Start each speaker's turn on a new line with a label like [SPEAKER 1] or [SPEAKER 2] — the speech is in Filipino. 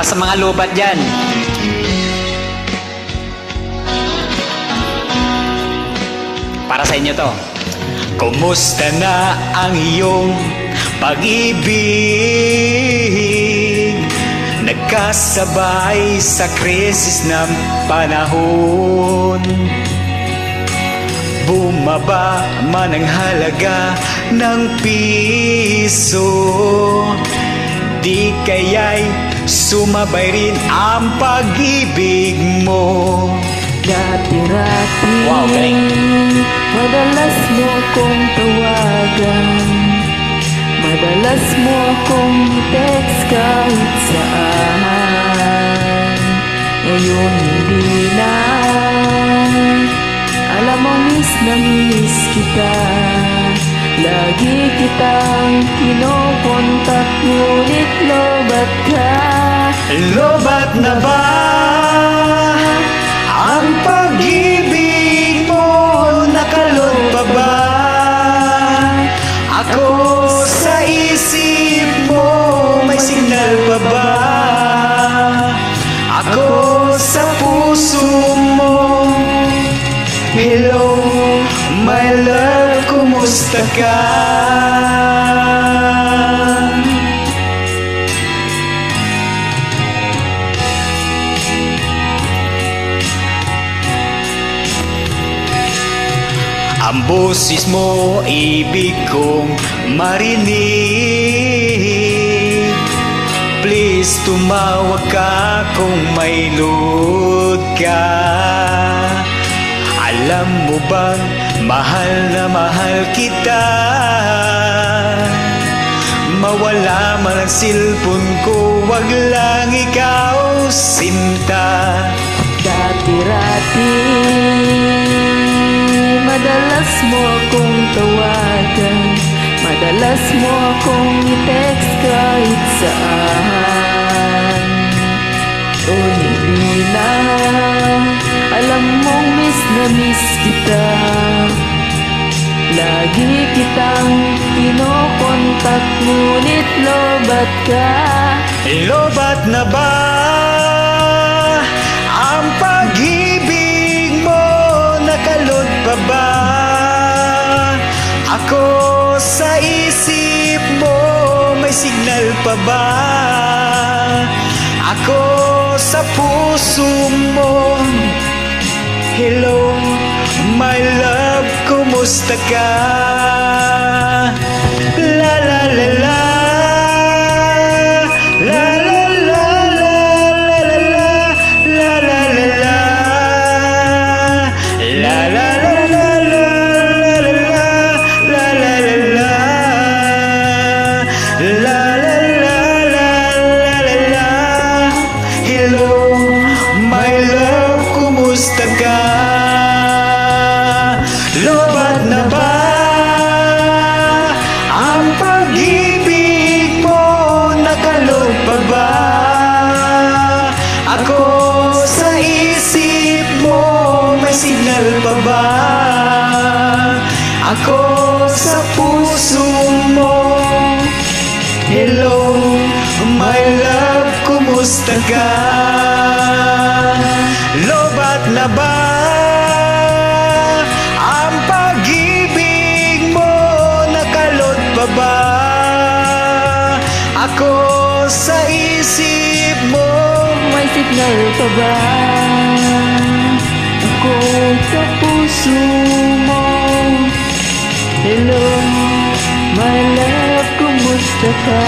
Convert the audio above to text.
[SPEAKER 1] sa mga lubat dyan. Para sa inyo to. Kumusta na ang iyong pag-ibig? Nagkasabay sa krisis ng panahon. Bumaba man ang halaga ng piso, di kaya'y sumabay rin ang pag-ibig mo.
[SPEAKER 2] Dati-rati,
[SPEAKER 1] Wow, galing.
[SPEAKER 2] madalas mo kong tawagan, madalas mo kong i-text kahit saan. Ngayon hindi na, alam mo miss na miss kita. Lagi kitang kinokontak, ngunit lobat ka.
[SPEAKER 1] Lobat na ba ang pag-ibig mo? Nakalot pa ba ako sa isip mo? May signal pa ba ako sa puso mo? Hello, my love, kumusta ka? Ang boses mo, ibig kong marinig. Please, tumawag ka kung may load ka. Alam mo bang mahal na mahal kita? Mawala man ang cellphone ko, wag lang ikaw sinta.
[SPEAKER 2] Dati-rati, madalas mo akong tawagan, madalas mo akong i-text kahit saan. Hindi na, alam mong miss na miss kita. Lagi kitang kinokontak, ngunit lobat ka.
[SPEAKER 1] Lobat na ba ang pag-ibig mo? Nakalot pa ba ako sa isip mo? May signal pa ba ako sa puso mo? Hello, my love, kumusta ka? La la la la, la la la la, la la la la, la la la la, la la la la, la la la la. Hello, my love, kumusta ka? Lobat na ba ang pag-ibig mo? Nakalot pa ba ako sa isip mo? May signal pa ba ako sa puso mo? Hello, my love, kumusta ka? Lobat na ba ang pag-ibig mo? Nakalot pa ba ako sa isip mo?
[SPEAKER 2] May signal pa ba ako sa puso mo? Hello, my love, kumusta ka?